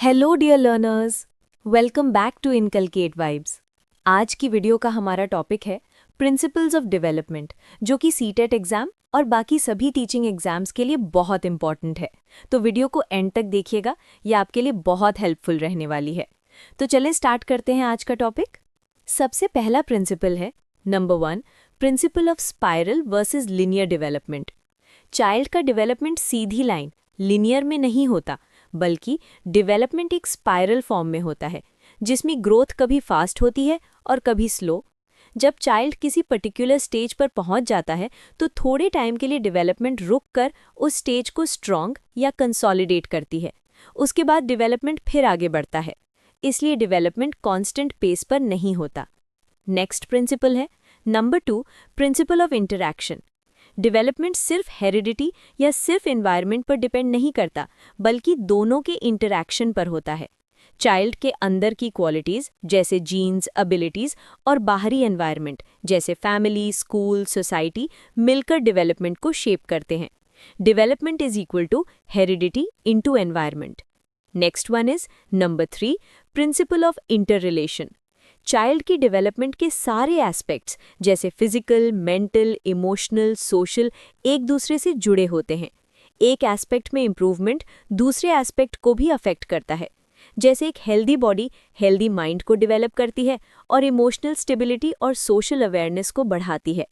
Hello dear learners, welcome back to Inculcate Vibes. आज की video का हमारा टॉपिक है प्रिंसिपल्स ऑफ डेवलपमेंट, जो कि सीटेट एग्जाम और बाकी सभी टीचिंग एग्जाम्स के लिए बहुत इंपॉर्टेंट है। तो वीडियो को एंड तक देखिएगा, ये आपके लिए बहुत हेल्पफुल रहने वाली है। तो चलें स्टार्ट करते हैं आज का टॉपिक। सबसे पहला प्रिंसिपल है number 1, principle of spiral versus linear development. Child का डेवलपमेंट सीधी लाइन लिनियर में नहीं होता, बल्कि डेवलपमेंट एक स्पाइरल फॉर्म में होता है, जिसमें ग्रोथ कभी फास्ट होती है और कभी स्लो। जब चाइल्ड किसी पर्टिकुलर स्टेज पर पहुंच जाता है तो थोड़े टाइम के लिए डेवलपमेंट रुक कर उस स्टेज को स्ट्रॉन्ग या कंसोलिडेट करती है। उसके बाद डेवलपमेंट फिर आगे बढ़ता है, इसलिए डेवलपमेंट कांस्टेंट पेस पर नहीं होता। नेक्स्ट प्रिंसिपल है number 2, principle of interaction. Development सिर्फ हेरिडिटी या सिर्फ एनवायरनमेंट पर डिपेंड नहीं करता, बल्कि दोनों के इंटरैक्शन पर होता है। चाइल्ड के अंदर की क्वालिटीज़ जैसे जीन्स, एबिलिटीज़ और बाहरी एनवायरनमेंट जैसे फैमिली, स्कूल, सोसाइटी मिलकर डेवलपमेंट को शेप करते हैं। Development is equal to heredity into environment. Next one is number 3, principle of interrelation. Child की डेवलपमेंट के सारे एस्पेक्ट्स जैसे फिजिकल, मेंटल, इमोशनल, सोशल एक दूसरे से जुड़े होते हैं। एक एस्पेक्ट में इम्प्रूवमेंट दूसरे एस्पेक्ट को भी अफेक्ट करता है। जैसे एक हेल्दी बॉडी हेल्दी माइंड को डेवलप करती है और इमोशनल स्टेबिलिटी और सोशल अवेयरनेस को बढ़ाती है।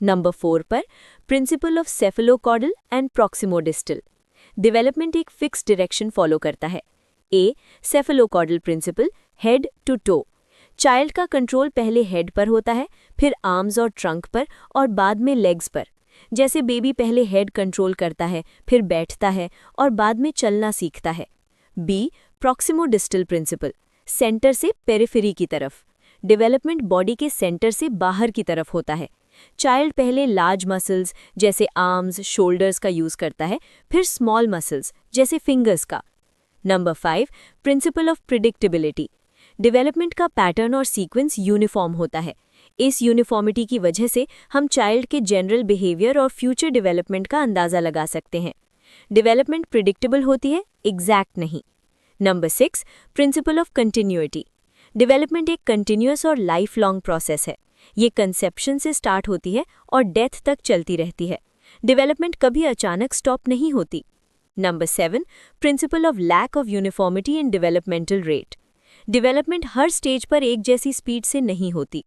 नंबर 4 पर principle of cephalocaudal and proximodistal. Development एक फिक्स डायरेक्शन फॉलो करता है। A, cephalocaudal principle, head to toe. Child का कंट्रोल पहले हेड पर होता है, फिर आर्म्स और ट्रंक पर और बाद में लेग्स पर। जैसे बेबी पहले हेड कंट्रोल करता है, फिर बैठता है और बाद में चलना सीखता है। बी, प्रॉक्सिमोडिस्टल प्रिंसिपल, सेंटर से पेरिफेरी की तरफ। डेवलपमेंट बॉडी के सेंटर से बाहर की तरफ होता है। चाइल्ड पहले लार्ज मसल्स जैसे आर्म्स, शोल्डर्स का यूज करता है, फिर स्मॉल मसल्स जैसे फिंगर्स का। Number 5, principle of predictability. Development का पैटर्न और सीक्वेंस यूनिफॉर्म होता है। इस यूनिफॉर्मिटी की वजह से हम चाइल्ड के जनरल बिहेवियर और फ्यूचर डेवलपमेंट का अंदाज़ा लगा सकते हैं। डेवलपमेंट प्रिडिक्टेबल होती है, एग्जैक्ट नहीं। Number 6, principle of continuity. Development एक कंटिन्यूअस और लाइफ लॉन्ग प्रोसेस है। ये कंसेप्शन से स्टार्ट होती है और डेथ तक चलती रहती है। डेवलपमेंट कभी अचानक स्टॉप नहीं होती। Number 7, principle of lack of uniformity in developmental rate. Development हर स्टेज पर एक जैसी स्पीड से नहीं होती।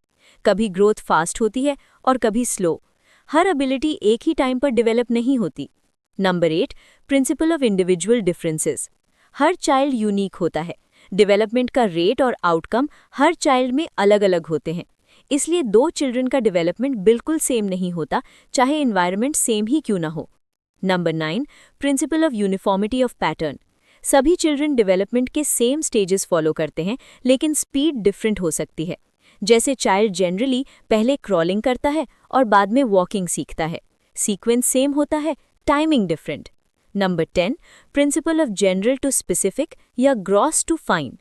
कभी ग्रोथ फास्ट होती है और कभी स्लो। हर एबिलिटी एक ही टाइम पर डेवलप नहीं होती। Number 8, principle of individual differences. Her child unique होता है। डेवलपमेंट का रेट और आउटकम हर चाइल्ड में अलग अलग होते हैं। इसलिए 2 चिल्ड्रन का डेवलपमेंट बिल्कुल सेम नहीं होता, चाहे एनवायरनमेंट सेम ही क्यों ना हो। Number 9, principle of uniformity of pattern. सभी चिल्ड्रन डेवलपमेंट के सेम स्टेजेस फॉलो करते हैं, लेकिन स्पीड डिफरेंट हो सकती है। जैसे चाइल्ड जनरली पहले क्रॉलिंग करता है और बाद में वॉकिंग सीखता है। सीक्वेंस सेम होता है, timing different. Number 10, principle of general to specific या ग्रॉस टू फाइन।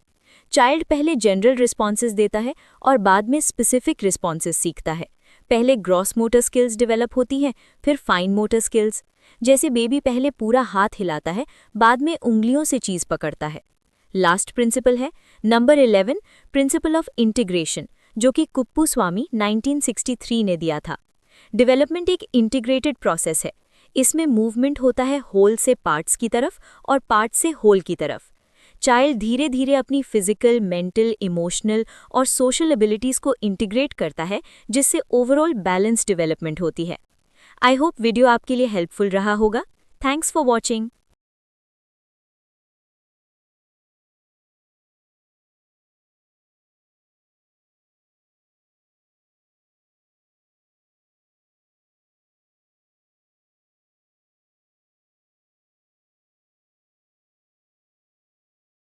चाइल्ड पहले जनरल रिस्पॉन्सेज देता है और बाद में स्पेसिफिक रिस्पॉन्सेज सीखता है। पहले ग्रॉस मोटर स्किल्स डेवलप होती हैं, फिर फाइन मोटर स्किल्स। जैसे बेबी पहले पूरा हाथ हिलाता है, बाद में उंगलियों से चीज़ पकड़ता है। लास्ट प्रिंसिपल है नंबर 11, प्रिंसिपल ऑफ इंटीग्रेशन, जो कि कुप्पूस्वामी 1963 ने दिया था। डेवलपमेंट एक इंटीग्रेटेड प्रोसेस है। इसमें मूवमेंट होता है होल से पार्ट्स की तरफ और पार्ट से होल की तरफ। चाइल्ड धीरे धीरे अपनी फिजिकल, मेंटल, इमोशनल और सोशल एबिलिटीज़ को इंटीग्रेट करता है, जिससे ओवरऑल बैलेंस डेवलपमेंट होती है। आई होप वीडियो आपके लिए हेल्पफुल रहा होगा। Thanks for watching.